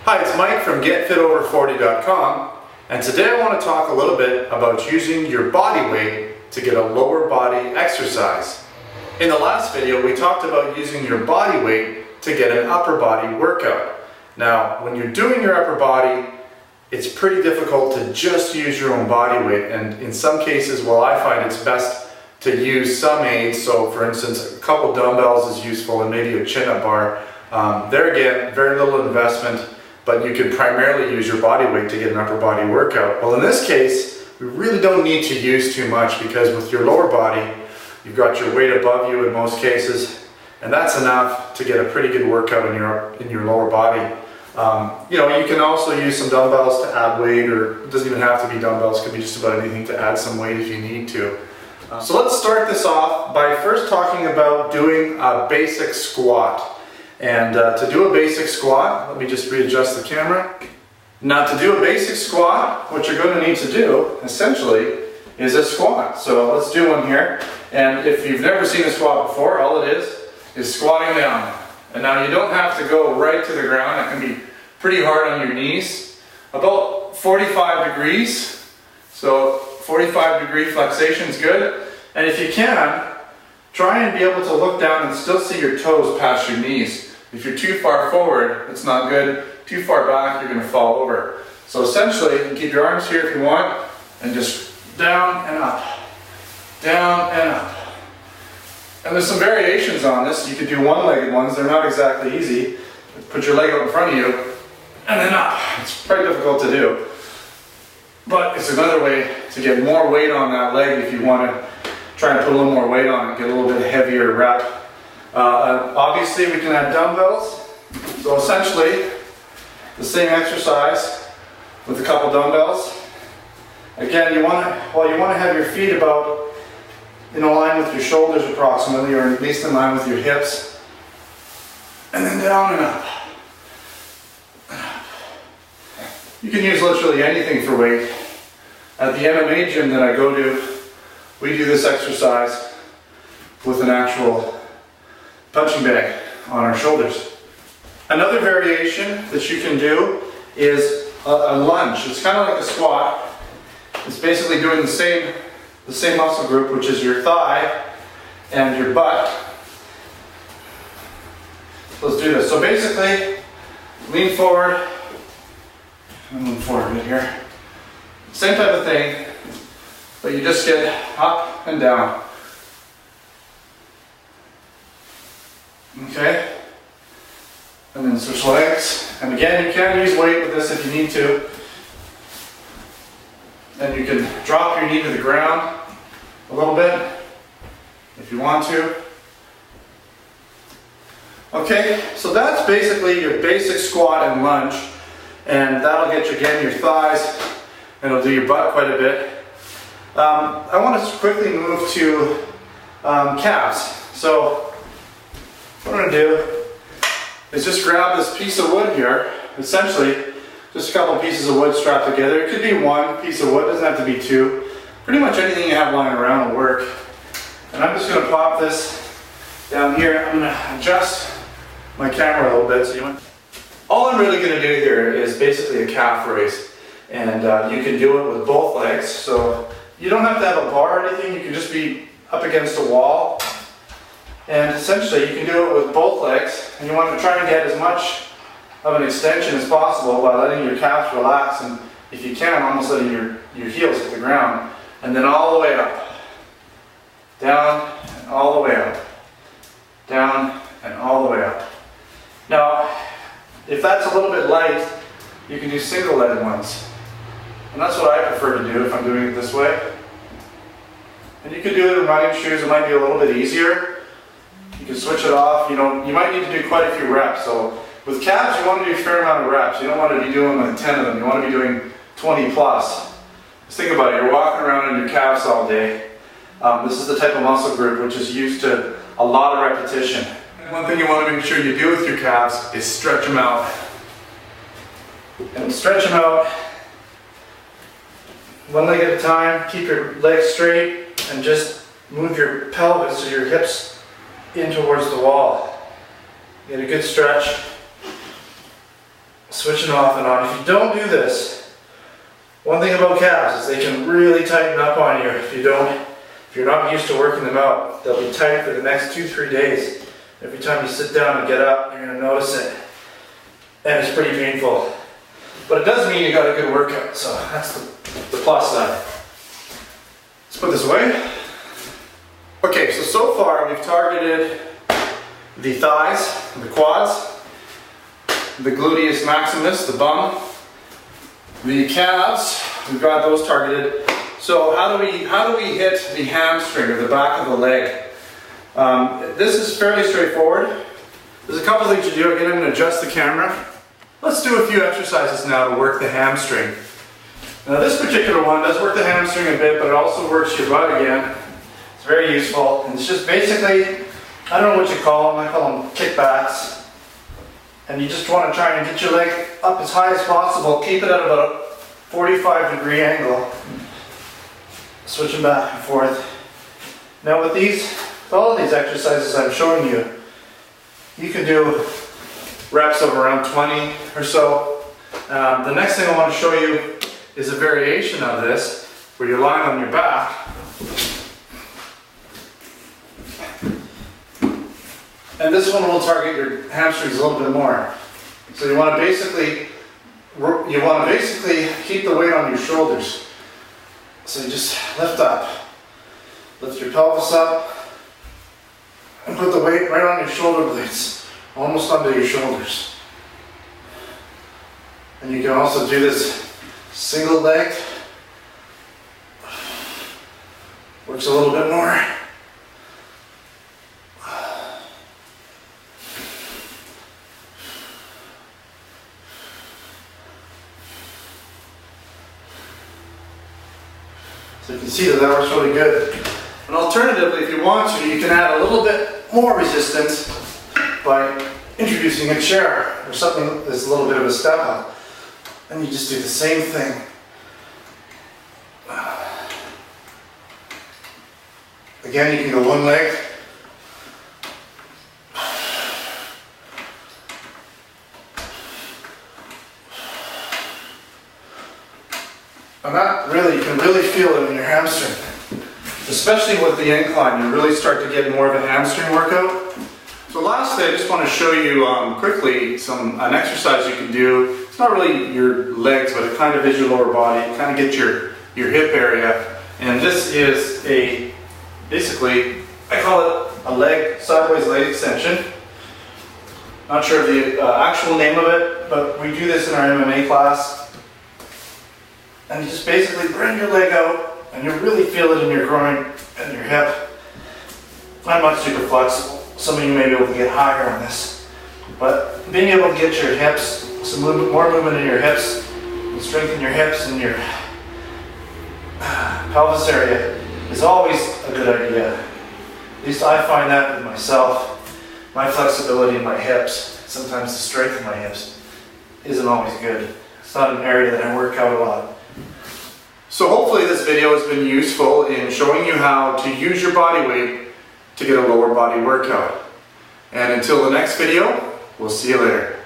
Hi, it's Mike from GetFitOver40.com, and today I want to talk a little bit about using your body weight to get a lower body exercise. In the last video, we talked about using your body weight to get an upper body workout. Now, when you're doing your upper body, it's pretty difficult to just use your own body weight, and in some cases, well, I find it's best to use some aids. So for instance, a couple dumbbells is useful, and maybe a chin-up bar. There again, very little investment, but you could primarily use your body weight to get an upper body workout. Well, in this case, we really don't need to use too much, because with your lower body, you've got your weight above you in most cases, and that's enough to get a pretty good workout in your lower body. You know, you can also use some dumbbells to add weight, or it doesn't even have to be dumbbells, it could be just about anything to add some weight if you need to. So let's start this off by first talking about doing a basic squat. And to do a basic squat, let me just readjust the camera. Now, to do a basic squat, what you're going to need to do, essentially, is a squat. So let's do one here. And if you've never seen a squat before, all it is squatting down. And now you don't have to go right to the ground. It can be pretty hard on your knees. About 45 degrees. So 45-degree flexation is good. And if you can, try and be able to look down and still see your toes past your knees. If you're too far forward, it's not good. Too far back, you're going to fall over. So essentially, you can keep your arms here if you want, and just down and up. Down and up. And there's some variations on this. You could do one-legged ones. They're not exactly easy. Put your leg out in front of you, and then up. It's pretty difficult to do. But it's another way to get more weight on that leg if you want to try and put a little more weight on it, get a little bit heavier rep. Obviously, we can add dumbbells. So essentially, the same exercise with a couple dumbbells. Again, you want to have your feet about in line with your shoulders approximately, or at least in line with your hips. And then down and up. You can use literally anything for weight. At the MMA gym that I go to, we do this exercise with an actual punching bag on our shoulders. Another variation that you can do is a lunge. It's kind of like a squat. It's basically doing the same muscle group, which is your thigh and your butt. So let's do this. So basically, lean forward. I'm moving forward a bit here. Same type of thing, but you just get up and down. Okay? And then switch legs. And again, you can use weight with this if you need to. And you can drop your knee to the ground a little bit if you want to. Okay, so that's basically your basic squat and lunge. And that'll get you, again, your thighs, and it'll do your butt quite a bit. I want to quickly move to calves. So what I'm going to do is just grab this piece of wood here, essentially just a couple pieces of wood strapped together. It could be one piece of wood, it doesn't have to be two. Pretty much anything you have lying around will work. And I'm just going to pop this down here. I'm going to adjust my camera a little bit. So all I'm really going to do here is basically a calf raise. And you can do it with both legs. So you don't have to have a bar or anything. You can just be up against a wall. And essentially you can do it with both legs. And you want to try and get as much of an extension as possible by letting your calves relax. And if you can, almost letting your heels hit the ground. And then all the way up. Down and all the way up. Down and all the way up. Now, if that's a little bit light, you can do single-legged ones. And that's what I prefer to do if I'm doing it this way. And you can do it in running shoes. It might be a little bit easier. You can switch it off. You might need to do quite a few reps. So with calves, you want to do a fair amount of reps. You don't want to be doing like 10 of them. You want to be doing 20 plus. Just think about it. You're walking around in your calves all day. This is the type of muscle group which is used to a lot of repetition. And one thing you want to make sure you do with your calves is stretch them out. And stretch them out one leg at a time. Keep your legs straight and just move your pelvis or your hips in towards the wall. Get a good stretch. switching off and on. If you don't do this, one thing about calves is they can really tighten up on you if you're not used to working them out. They'll be tight for the next 2-3 days. Every time you sit down and get up, you're going to notice it. And it's pretty painful. But it does mean you got a good workout, so that's the plus side. Let's put this away. Okay, so far we've targeted the thighs, the quads, the gluteus maximus, the bum, the calves. We've got those targeted. So how do we hit the hamstring or the back of the leg? This is fairly straightforward. There's a couple things to do. Again, I'm going to adjust the camera. Let's do a few exercises now to work the hamstring. Now this particular one does work the hamstring a bit, but it also works your butt again. It's very useful. And it's just basically, I don't know what you call them. I call them kickbacks. And you just want to try and get your leg up as high as possible. Keep it at about a 45-degree angle. Switching back and forth. Now with all of these exercises I'm showing you, you can do reps of around 20 or so. The next thing I want to show you is a variation of this where you're lying on your back. And this one will target your hamstrings a little bit more. So you want to basically keep the weight on your shoulders. So you just lift up, lift your pelvis up, and put the weight right on your shoulder blades, almost under your shoulders. And you can also do this single leg. Works a little bit more. So you can see that works really good. And alternatively, if you want to, you can add a little bit more resistance by introducing a chair or something that's a little bit of a step up. And you just do the same thing. Again, you can go one leg. And that really, you can really feel it in your hamstring. Especially with the incline, you really start to get more of a hamstring workout. So lastly, I just want to show you quickly an exercise you can do. It's not really your legs, but it kind of is your lower body. You kind of get your hip area. And this is basically, I call it a sideways leg extension. Not sure of the actual name of it, but we do this in our MMA class. And you just basically bring your leg out, and you really feel it in your groin and your hip. I'm not super flexible. Some of you may be able to get higher on this. But being able to get your hips, some more movement in your hips, and strengthen your hips and your pelvis area is always a good idea. At least I find that with myself. My flexibility in my hips, sometimes the strength in my hips, isn't always good. It's not an area that I work out a lot. So hopefully this video has been useful in showing you how to use your body weight to get a lower body workout. And until the next video, we'll see you later.